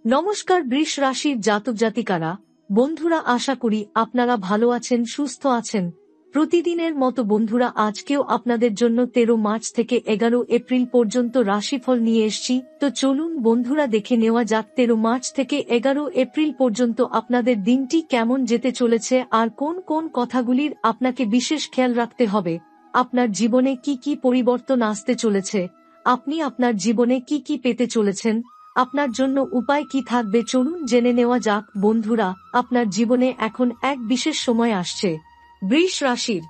নমস্কার বৃষ রাশির জাতক জাতিকারা, বন্ধুরা, আশা করি আপনারা ভালো আছেন, সুস্থ আছেন। প্রতিদিনের মতো বন্ধুরা, আজকেও আপনাদের জন্য 13 মার্চ থেকে 11 এপ্রিল পর্যন্ত রাশিফল নিয়ে এসেছি। তো চলুন বন্ধুরা, দেখে নেওয়া যাক 13 মার্চ থেকে 11 এপ্রিল পর্যন্ত আপনাদের দিনটি কেমন যেতে চলেছে আর কোন কোন কথাগুলির আপনাকে বিশেষ খেয়াল রাখতে হবে। আপনার জীবনে কি কি পরিবর্তন আসতে চলেছে, আপনি আপনার জীবনে কি কি পেতে চলেছেন, আপনার জন্য উপায় কি থাকবে, চলুন জেনে নেওয়া যাক। বন্ধুরা, আপনার জীবনে এখন এক বিশেষ সময় আসছে। বৃষ রাশির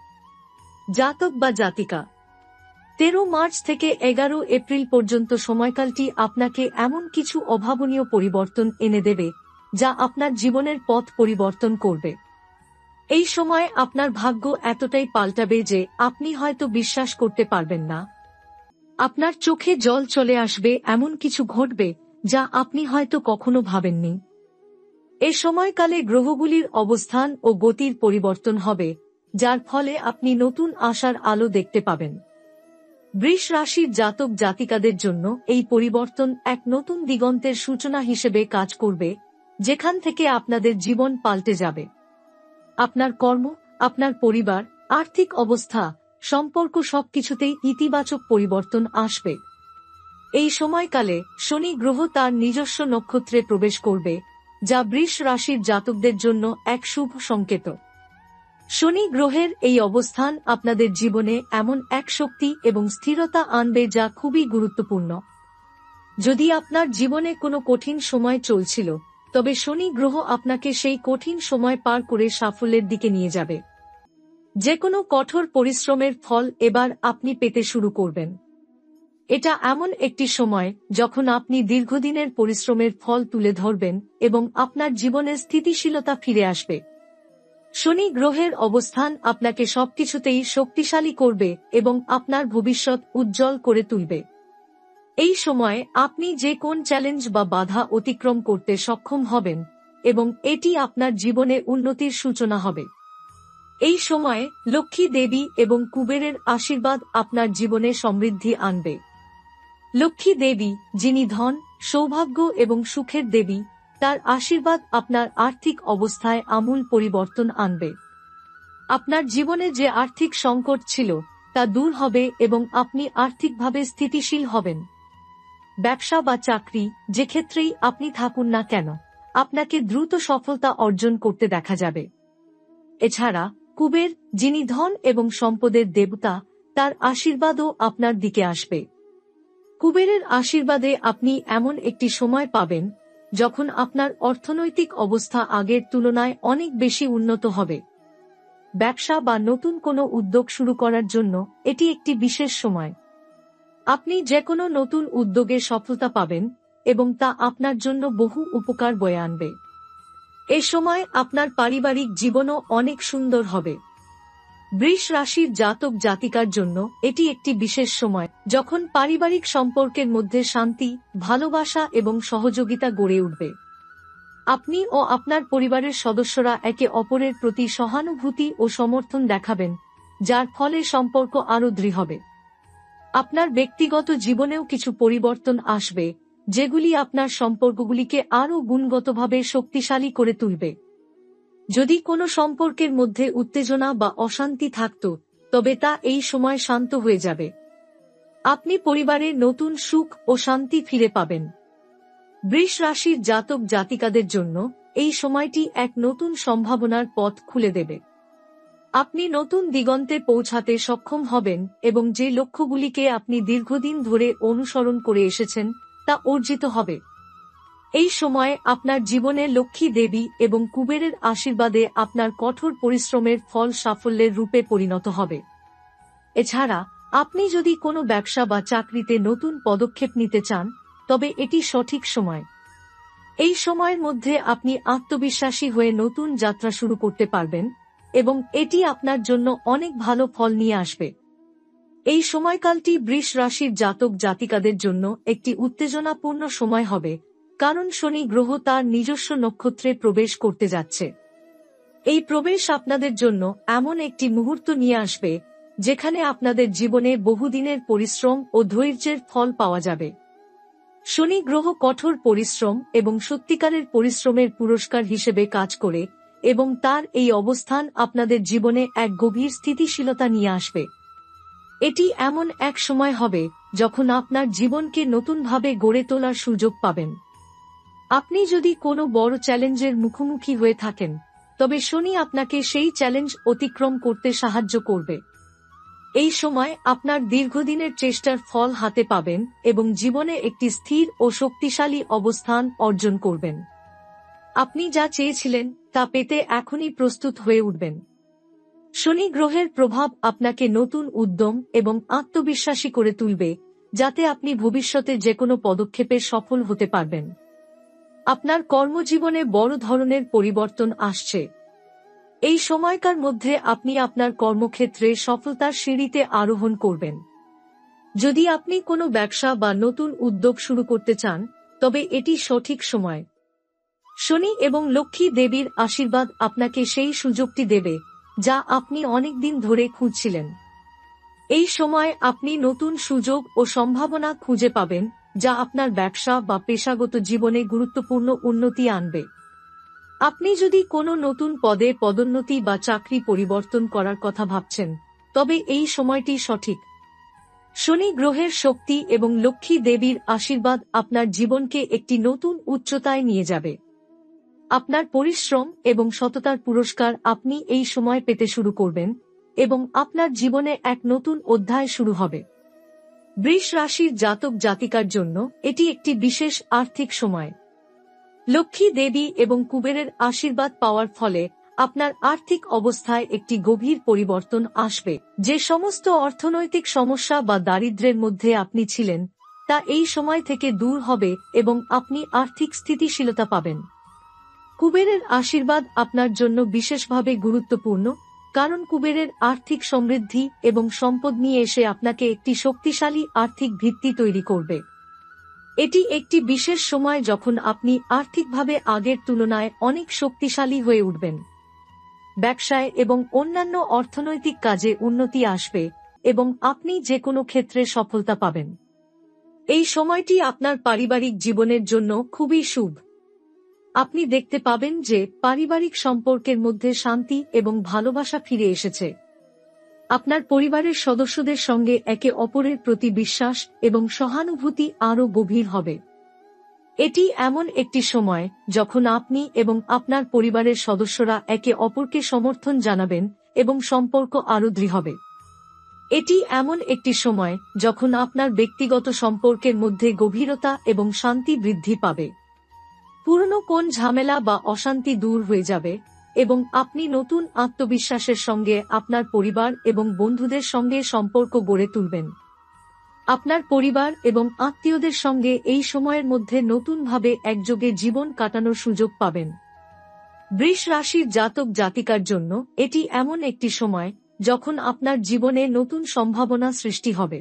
জাতক বা জাতিকা, 13 মার্চ থেকে 11 এপ্রিল পর্যন্ত সময়কালটি আপনাকে এমন কিছু অভাবনীয় পরিবর্তন এনে দেবে যা আপনার জীবনের পথ পরিবর্তন করবে। এই সময় আপনার ভাগ্য এতটাই পাল্টাবে যে আপনি হয়তো বিশ্বাস করতে পারবেন না। আপনার চোখে জল চলে আসবে, এমন কিছু ঘটবে যা আপনি হয়তো কখনো ভাবেননি। এ সময়কালে গ্রহগুলির অবস্থান ও গতির পরিবর্তন হবে, যার ফলে আপনি নতুন আশার আলো দেখতে পাবেন। বৃষ রাশির জাতক জাতিকাদের জন্য এই পরিবর্তন এক নতুন দিগন্তের সূচনা হিসেবে কাজ করবে, যেখান থেকে আপনাদের জীবন পাল্টে যাবে। আপনার কর্ম, আপনার পরিবার, আর্থিক অবস্থা, সম্পর্ক সবকিছুতেই ইতিবাচক পরিবর্তন আসবে। এই সময়কালে শনি গ্রহ তার নিজস্ব নক্ষত্রে প্রবেশ করবে, যা বৃষ রাশির জাতকদের জন্য এক শুভ সংকেত। শনি গ্রহের এই অবস্থান আপনাদের জীবনে এমন এক শক্তি এবং স্থিরতা আনবে যা খুবই গুরুত্বপূর্ণ। যদি আপনার জীবনে কোনো কঠিন সময় চলছিল, তবে শনি গ্রহ আপনাকে সেই কঠিন সময় পার করে সাফল্যের দিকে নিয়ে যাবে। যে কোনো কঠোর পরিশ্রমের ফল এবার আপনি পেতে শুরু করবেন। এটা এমন একটি সময় যখন আপনি দীর্ঘদিনের পরিশ্রমের ফল তুলে ধরবেন এবং আপনার জীবনে স্থিতিশীলতা ফিরে আসবে। শনি গ্রহের অবস্থান আপনাকে সবকিছুতেই শক্তিশালী করবে এবং আপনার ভবিষ্যৎ উজ্জ্বল করে তুলবে। এই সময়ে আপনি যে কোন চ্যালেঞ্জ বা বাধা অতিক্রম করতে সক্ষম হবেন এবং এটি আপনার জীবনে উন্নতির সূচনা হবে। এই সময়ে লক্ষ্মী দেবী এবং কুবেরের আশীর্বাদ আপনার জীবনে সমৃদ্ধি আনবে। লক্ষ্মী দেবী, যিনি ধন, সৌভাগ্য এবং সুখের দেবী, তার আশীর্বাদ আপনার আর্থিক অবস্থায় আমূল পরিবর্তন আনবে। আপনার জীবনে যে আর্থিক সংকট ছিল তা দূর হবে এবং আপনি আর্থিকভাবে স্থিতিশীল হবেন। ব্যবসা বা চাকরি, যে ক্ষেত্রেই আপনি থাকুন না কেন, আপনাকে দ্রুত সফলতা অর্জন করতে দেখা যাবে। এছাড়া কুবের, যিনি ধন এবং সম্পদের দেবতা, তার আশীর্বাদও আপনার দিকে আসবে। কুবেরের আশীর্বাদে আপনি এমন একটি সময় পাবেন যখন আপনার অর্থনৈতিক অবস্থা আগের তুলনায় অনেক বেশি উন্নত হবে। ব্যবসা বা নতুন কোনো উদ্যোগ শুরু করার জন্য এটি একটি বিশেষ সময়। আপনি যে কোনো নতুন উদ্যোগে সফলতা পাবেন এবং তা আপনার জন্য বহু উপকার বয়ে আনবে। এ সময় আপনার পারিবারিক জীবনও অনেক সুন্দর হবে। বৃষ রাশির জাতক জাতিকার জন্য এটি একটি বিশেষ সময় যখন পারিবারিক সম্পর্কের মধ্যে শান্তি, ভালোবাসা এবং সহযোগিতা গড়ে উঠবে। আপনি ও আপনার পরিবারের সদস্যরা একে অপরের প্রতি সহানুভূতি ও সমর্থন দেখাবেন, যার ফলে সম্পর্ক আরও দৃঢ় হবে। আপনার ব্যক্তিগত জীবনেও কিছু পরিবর্তন আসবে, যেগুলি আপনার সম্পর্কগুলিকে আরও গুণগতভাবে শক্তিশালী করে তুলবে। যদি কোনো সম্পর্কের মধ্যে উত্তেজনা বা অশান্তি থাকত, তবে তা এই সময় শান্ত হয়ে যাবে। আপনি পরিবারের নতুন সুখ ও শান্তি ফিরে পাবেন। বৃষ রাশির জাতক জাতিকাদের জন্য এই সময়টি এক নতুন সম্ভাবনার পথ খুলে দেবে। আপনি নতুন দিগন্তে পৌঁছাতে সক্ষম হবেন এবং যে লক্ষ্যগুলিকে আপনি দীর্ঘদিন ধরে অনুসরণ করে এসেছেন তা অর্জিত হবে। এই সময় আপনার জীবনে লক্ষ্মী দেবী এবং কুবেরের আশীর্বাদে আপনার কঠোর পরিশ্রমের ফল সাফল্যের রূপে পরিণত হবে। এছাড়া আপনি যদি কোনো ব্যবসা বা চাকরিতে নতুন পদক্ষেপ নিতে চান, তবে এটি সঠিক সময়। এই সময়ের মধ্যে আপনি আত্মবিশ্বাসী হয়ে নতুন যাত্রা শুরু করতে পারবেন এবং এটি আপনার জন্য অনেক ভালো ফল নিয়ে আসবে। এই সময়কালটি বৃষ রাশির জাতক জাতিকাদের জন্য একটি উত্তেজনাপূর্ণ সময় হবে, কারণ শনি গ্রহ তার নিজস্ব নক্ষত্রে প্রবেশ করতে যাচ্ছে। এই প্রবেশ আপনাদের জন্য এমন একটি মুহূর্ত নিয়ে আসবে যেখানে আপনাদের জীবনে বহুদিনের পরিশ্রম ও ধৈর্যের ফল পাওয়া যাবে। শনি গ্রহ কঠোর পরিশ্রম এবং সত্যিকারের পরিশ্রমের পুরস্কার হিসেবে কাজ করে এবং তার এই অবস্থান আপনাদের জীবনে এক গভীর স্থিতিশীলতা নিয়ে আসবে। এটি এমন এক সময় হবে যখন আপনার জীবনকে নতুনভাবে গড়ে তোলার সুযোগ পাবেন। আপনি যদি কোনো বড় চ্যালেঞ্জের মুখোমুখি হয়ে থাকেন, তবে শনি আপনাকে সেই চ্যালেঞ্জ অতিক্রম করতে সাহায্য করবে। এই সময় আপনার দীর্ঘদিনের চেষ্টার ফল হাতে পাবেন এবং জীবনে একটি স্থির ও শক্তিশালী অবস্থান অর্জন করবেন। আপনি যা চেয়েছিলেন তা পেতে এখনই প্রস্তুত হয়ে উঠবেন। শনি গ্রহের প্রভাব আপনাকে নতুন উদ্যম এবং আত্মবিশ্বাসী করে তুলবে, যাতে আপনি ভবিষ্যতে যেকোনো পদক্ষেপে সফল হতে পারবেন। আপনার কর্মজীবনে বড় ধরনের পরিবর্তন আসছে। এই সময়কার মধ্যে আপনি আপনার কর্মক্ষেত্রে সফলতার সিঁড়িতে আরোহণ করবেন। যদি আপনি কোনো ব্যবসা বা নতুন উদ্যোগ শুরু করতে চান, তবে এটি সঠিক সময়। শনি এবং লক্ষ্মী দেবীর আশীর্বাদ আপনাকে সেই সুযোগটি দেবে যা আপনি অনেকদিন ধরে খুঁজছিলেন। এই সময় আপনি নতুন সুযোগ ও সম্ভাবনা খুঁজে পাবেন, যা আপনার ব্যবসা বা পেশাগত জীবনে গুরুত্বপূর্ণ উন্নতি আনবে। আপনি যদি কোনো নতুন পদে পদোন্নতি বা চাকরি পরিবর্তন করার কথা ভাবছেন, তবে এই সময়টি সঠিক। শনি গ্রহের শক্তি এবং লক্ষ্মী দেবীর আশীর্বাদ আপনার জীবনকে একটি নতুন উচ্চতায় নিয়ে যাবে। আপনার পরিশ্রম এবং সততার পুরস্কার আপনি এই সময় পেতে শুরু করবেন এবং আপনার জীবনে এক নতুন অধ্যায় শুরু হবে। বৃষ রাশির জাতক জাতিকার জন্য এটি একটি বিশেষ আর্থিক সময়। লক্ষ্মী দেবী এবং কুবেরের আশীর্বাদ পাওয়ার ফলে আপনার আর্থিক অবস্থায় একটি গভীর পরিবর্তন আসবে। যে সমস্ত অর্থনৈতিক সমস্যা বা দারিদ্র্যের মধ্যে আপনি ছিলেন, তা এই সময় থেকে দূর হবে এবং আপনি আর্থিক স্থিতিশীলতা পাবেন। কুবেরের আশীর্বাদ আপনার জন্য বিশেষভাবে গুরুত্বপূর্ণ, কারণ কুবেরের আর্থিক সমৃদ্ধি এবং সম্পদ নিয়ে এসে আপনাকে একটি শক্তিশালী আর্থিক ভিত্তি তৈরি করবে। এটি একটি বিশেষ সময় যখন আপনি আর্থিকভাবে আগের তুলনায় অনেক শক্তিশালী হয়ে উঠবেন। ব্যবসায় এবং অন্যান্য অর্থনৈতিক কাজে উন্নতি আসবে এবং আপনি যে কোনো ক্ষেত্রে সফলতা পাবেন। এই সময়টি আপনার পারিবারিক জীবনের জন্য খুবই শুভ। আপনি দেখতে পাবেন যে পারিবারিক সম্পর্কের মধ্যে শান্তি এবং ভালোবাসা ফিরে এসেছে। আপনার পরিবারের সদস্যদের সঙ্গে একে অপরের প্রতি বিশ্বাস এবং সহানুভূতি আরও গভীর হবে। এটি এমন একটি সময় যখন আপনি এবং আপনার পরিবারের সদস্যরা একে অপরকে সমর্থন জানাবেন এবং সম্পর্ক আরও দৃঢ় হবে। এটি এমন একটি সময় যখন আপনার ব্যক্তিগত সম্পর্কের মধ্যে গভীরতা এবং শান্তি বৃদ্ধি পাবে। পুরনো কোন ঝামেলা বা অশান্তি দূর হয়ে যাবে এবং আপনি নতুন আত্মবিশ্বাসের সঙ্গে আপনার পরিবার এবং বন্ধুদের সঙ্গে সম্পর্ক গড়ে তুলবেন। আপনার পরিবার এবং আত্মীয়দের সঙ্গে এই সময়ের মধ্যে নতুনভাবে একযোগে জীবন কাটানোর সুযোগ পাবেন। বৃষ রাশির জাতক জাতিকার জন্য এটি এমন একটি সময় যখন আপনার জীবনে নতুন সম্ভাবনা সৃষ্টি হবে।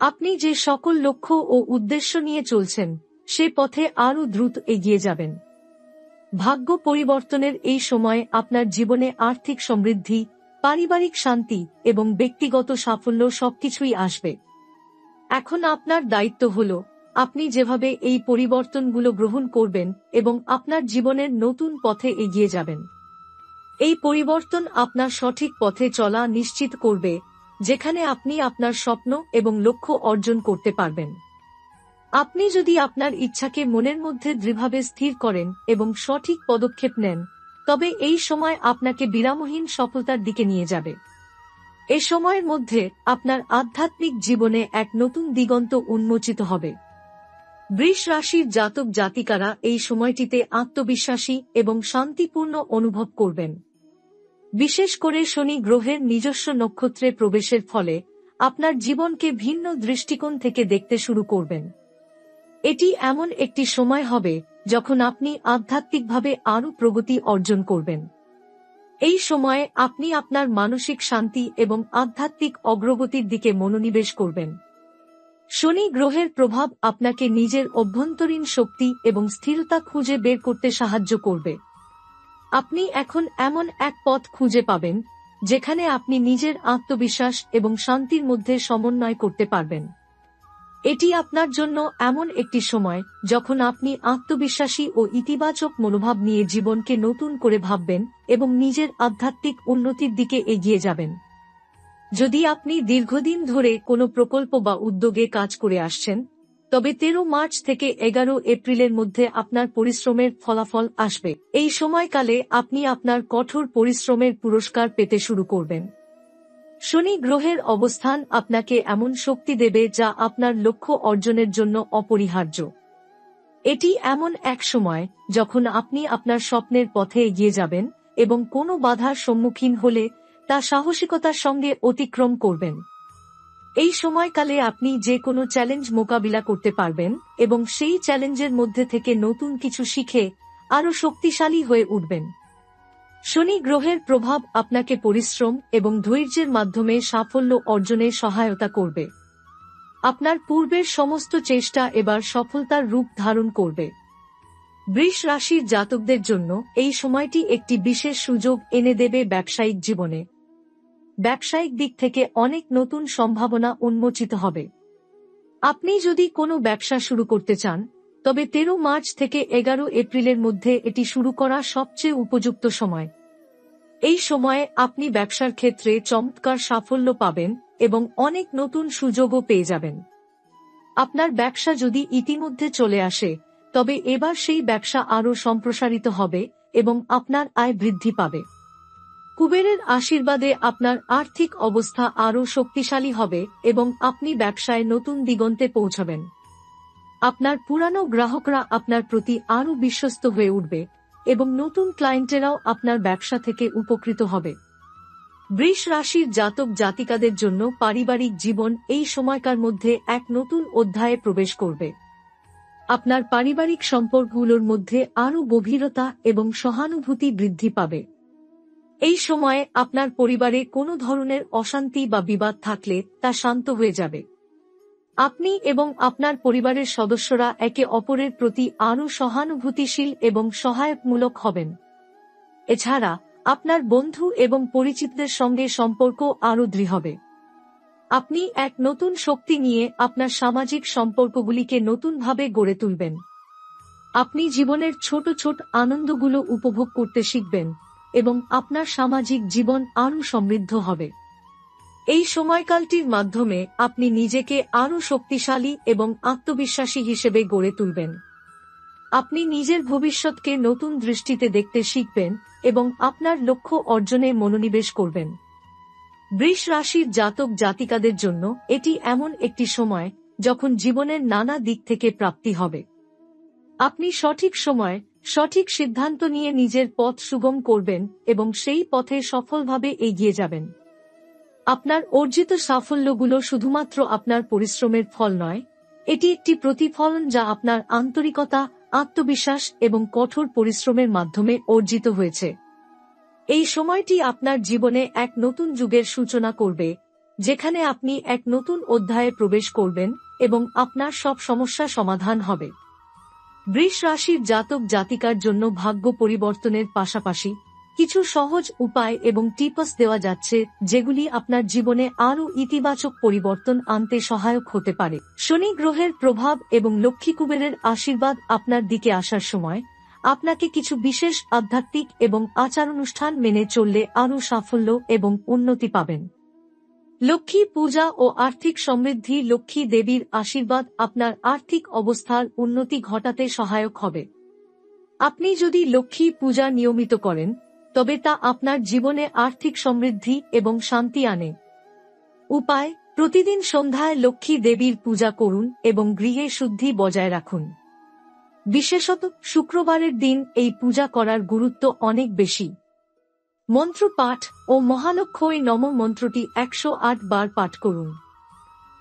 আপনি যে সকল লক্ষ্য ও উদ্দেশ্য নিয়ে চলছেন, সে পথে আরও দ্রুত এগিয়ে যাবেন। ভাগ্য পরিবর্তনের এই সময় আপনার জীবনে আর্থিক সমৃদ্ধি, পারিবারিক শান্তি এবং ব্যক্তিগত সাফল্য সবকিছুই আসবে। এখন আপনার দায়িত্ব হল আপনি যেভাবে এই পরিবর্তনগুলো গ্রহণ করবেন এবং আপনার জীবনের নতুন পথে এগিয়ে যাবেন। এই পরিবর্তন আপনার সঠিক পথে চলা নিশ্চিত করবে, যেখানে আপনি আপনার স্বপ্ন এবং লক্ষ্য অর্জন করতে পারবেন। আপনি যদি আপনার ইচ্ছাকে মনের মধ্যে দৃঢ়ভাবে স্থির করেন এবং সঠিক পদক্ষেপ নেন, তবে এই সময় আপনাকে বিরামহীন সফলতার দিকে নিয়ে যাবে। এ সময়ের মধ্যে আপনার আধ্যাত্মিক জীবনে এক নতুন দিগন্ত উন্মোচিত হবে। বৃষ রাশির জাতক জাতিকারা এই সময়টিতে আত্মবিশ্বাসী এবং শান্তিপূর্ণ অনুভব করবেন। বিশেষ করে শনি গ্রহের নিজস্ব নক্ষত্রে প্রবেশের ফলে আপনার জীবনকে ভিন্ন দৃষ্টিকোণ থেকে দেখতে শুরু করবেন। এটি এমন একটি সময় হবে যখন আপনি আধ্যাত্মিকভাবে আরও প্রগতি অর্জন করবেন। এই সময়ে আপনি আপনার মানসিক শান্তি এবং আধ্যাত্মিক অগ্রগতির দিকে মনোনিবেশ করবেন। শনি গ্রহের প্রভাব আপনাকে নিজের অভ্যন্তরীণ শক্তি এবং স্থিরতা খুঁজে বের করতে সাহায্য করবে। আপনি এখন এমন এক পথ খুঁজে পাবেন যেখানে আপনি নিজের আত্মবিশ্বাস এবং শান্তির মধ্যে সমন্বয় করতে পারবেন। এটি আপনার জন্য এমন একটি সময় যখন আপনি আত্মবিশ্বাসী ও ইতিবাচক মনোভাব নিয়ে জীবনকে নতুন করে ভাববেন এবং নিজের আধ্যাত্মিক উন্নতির দিকে এগিয়ে যাবেন। যদি আপনি দীর্ঘদিন ধরে কোনো প্রকল্প বা উদ্যোগে কাজ করে আসছেন, তবে 13 মার্চ থেকে 11 এপ্রিলের মধ্যে আপনার পরিশ্রমের ফলাফল আসবে। এই সময়কালে আপনি আপনার কঠোর পরিশ্রমের পুরস্কার পেতে শুরু করবেন। শনি গ্রহের অবস্থান আপনাকে এমন শক্তি দেবে যা আপনার লক্ষ্য অর্জনের জন্য অপরিহার্য। এটি এমন এক সময় যখন আপনি আপনার স্বপ্নের পথে এগিয়ে যাবেন এবং কোনো বাধার সম্মুখীন হলে তা সাহসিকতার সঙ্গে অতিক্রম করবেন। এই সময়কালে আপনি যে কোনো চ্যালেঞ্জ মোকাবিলা করতে পারবেন এবং সেই চ্যালেঞ্জের মধ্যে থেকে নতুন কিছু শিখে আরও শক্তিশালী হয়ে উঠবেন। শনি গ্রহের প্রভাব আপনাকে পরিশ্রম এবং ধৈর্যের মাধ্যমে সাফল্য অর্জনে সহায়তা করবে। আপনার পূর্বের সমস্ত চেষ্টা এবার সফলতার রূপ ধারণ করবে। বৃষ রাশির জাতকদের জন্য এই সময়টি একটি বিশেষ সুযোগ এনে দেবে ব্যবসায়িক জীবনে। ব্যবসায়িক দিক থেকে অনেক নতুন সম্ভাবনা উন্মোচিত হবে। আপনি যদি কোনো ব্যবসা শুরু করতে চান, তবে 13 মার্চ থেকে 11 এপ্রিলের মধ্যে এটি শুরু করা সবচেয়ে উপযুক্ত সময়। এই সময়ে আপনি ব্যবসার ক্ষেত্রে চমৎকার সাফল্য পাবেন এবং অনেক নতুন সুযোগও পেয়ে যাবেন। আপনার ব্যবসা যদি ইতিমধ্যে চলে আসে, তবে এবার সেই ব্যবসা আরও সম্প্রসারিত হবে এবং আপনার আয় বৃদ্ধি পাবে। কুবেরের আশীর্বাদে আপনার আর্থিক অবস্থা আরও শক্তিশালী হবে এবং আপনি ব্যবসায় নতুন দিগন্তে পৌঁছাবেন। আপনার পুরানো গ্রাহকরা আপনার প্রতি আরও বিশ্বস্ত হয়ে উঠবে এবং নতুন ক্লায়েন্টেরাও আপনার ব্যবসা থেকে উপকৃত হবে। বৃষ রাশির জাতক জাতিকাদের জন্য পারিবারিক জীবন এই সময়কার মধ্যে এক নতুন অধ্যায়ে প্রবেশ করবে। আপনার পারিবারিক সম্পর্কগুলোর মধ্যে আরও গভীরতা এবং সহানুভূতি বৃদ্ধি পাবে। এই সময়ে আপনার পরিবারে কোনো ধরনের অশান্তি বা বিবাদ থাকলে তা শান্ত হয়ে যাবে। আপনি এবং আপনার পরিবারের সদস্যরা একে অপরের প্রতি আরও সহানুভূতিশীল এবং সহায়কমূলক হবেন। এছাড়া আপনার বন্ধু এবং পরিচিতদের সঙ্গে সম্পর্ক আরও দৃঢ় হবে। আপনি এক নতুন শক্তি নিয়ে আপনার সামাজিক সম্পর্কগুলিকে নতুনভাবে গড়ে তুলবেন। আপনি জীবনের ছোট ছোট আনন্দগুলো উপভোগ করতে শিখবেন এবং আপনার সামাজিক জীবন আরও সমৃদ্ধ হবে। এই সময়কালটির মাধ্যমে আপনি নিজেকে আরও শক্তিশালী এবং আত্মবিশ্বাসী হিসেবে গড়ে তুলবেন। আপনি নিজের ভবিষ্যৎকে নতুন দৃষ্টিতে দেখতে শিখবেন এবং আপনার লক্ষ্য অর্জনে মনোনিবেশ করবেন। বৃষ রাশির জাতক জাতিকাদের জন্য এটি এমন একটি সময় যখন জীবনের নানা দিক থেকে প্রাপ্তি হবে। আপনি সঠিক সময় সঠিক সিদ্ধান্ত নিয়ে নিজের পথ সুগম করবেন এবং সেই পথে সফলভাবে এগিয়ে যাবেন। আপনার অর্জিত সাফল্যগুলো শুধুমাত্র আপনার পরিশ্রমের ফল নয়, এটি একটি প্রতিফলন যা আপনার আন্তরিকতা, আত্মবিশ্বাস এবং কঠোর পরিশ্রমের মাধ্যমে অর্জিত হয়েছে। এই সময়টি আপনার জীবনে এক নতুন যুগের সূচনা করবে, যেখানে আপনি এক নতুন অধ্যায়ে প্রবেশ করবেন এবং আপনার সব সমস্যা সমাধান হবে। বৃষ রাশির জাতক জাতিকার জন্য ভাগ্য পরিবর্তনের পাশাপাশি কিছু সহজ উপায় এবং টিপস দেওয়া যাচ্ছে, যেগুলি আপনার জীবনে আরও ইতিবাচক পরিবর্তন আনতে সহায়ক হতে পারে। শনি গ্রহের প্রভাব এবং লক্ষ্মী কুবেরের আশীর্বাদ আপনার দিকে আসার সময় আপনাকে কিছু বিশেষ আধ্যাত্মিক এবং আচারানুষ্ঠান মেনে চললে আরও সাফল্য এবং উন্নতি পাবেন। লক্ষ্মী পূজা ও আর্থিক সমৃদ্ধি। লক্ষ্মী দেবীর আশীর্বাদ আপনার আর্থিক অবস্থার উন্নতি ঘটাতে সহায়ক হবে। আপনি যদি লক্ষ্মী পূজা নিয়মিত করেন, তবে তা আপনার জীবনে আর্থিক সমৃদ্ধি এবং শান্তি আনে। উপায়: প্রতিদিন সন্ধ্যায় লক্ষ্মী দেবীর পূজা করুন এবং গৃহে শুদ্ধি বজায় রাখুন। বিশেষত শুক্রবারের দিন এই পূজা করার গুরুত্ব অনেক বেশি। মন্ত্র পাঠ ও মহালক্ষ্মী নমঃ মন্ত্রটি 108 বার পাঠ করুন।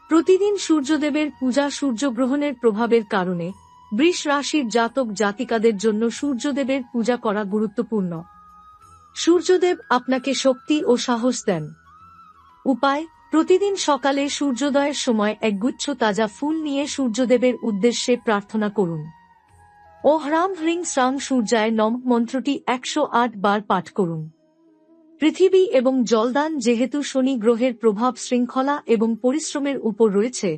প্রতিদিন সূর্যদেবের পূজা। সূর্যগ্রহণের প্রভাবের কারণে বৃষ রাশির জাতক জাতিকাদের জন্য সূর্যদেবের পূজা করা গুরুত্বপূর্ণ। সূর্যদেব আপনাকে শক্তি ও সাহস দেন। উপায়: প্রতিদিন সকালে সূর্যোদয়ের সময় একগুচ্ছ তাজা ফুল নিয়ে সূর্যদেবের উদ্দেশ্যে প্রার্থনা করুন। ও হ্রাম হ্রিং শ্রাং সূর্যায় নমঃ মন্ত্রটি 108 বার পাঠ করুন। পৃথিবী এবং জলদান। যেহেতু শনি গ্রহের প্রভাব শৃঙ্খলা এবং পরিশ্রমের উপর রয়েছে,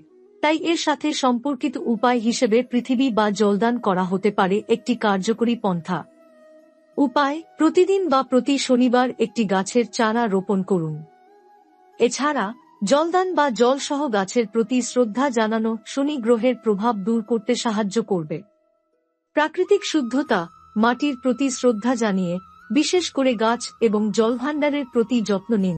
তাই এর সাথে সম্পর্কিত উপায় হিসেবে পৃথিবী বা জলদান করা হতে পারে একটি কার্যকরী পন্থা। উপায়: প্রতিদিন বা প্রতি শনিবার একটি গাছের চারা রোপণ করুন। এছাড়া জলদান বা জলসহ গাছের প্রতি শ্রদ্ধা জানানো শনি গ্রহের প্রভাব দূর করতে সাহায্য করবে। প্রাকৃতিক শুদ্ধতা: মাটির প্রতি শ্রদ্ধা জানিয়ে বিশেষ করে গাছ এবং জলভাণ্ডারের প্রতি যত্ন নিন।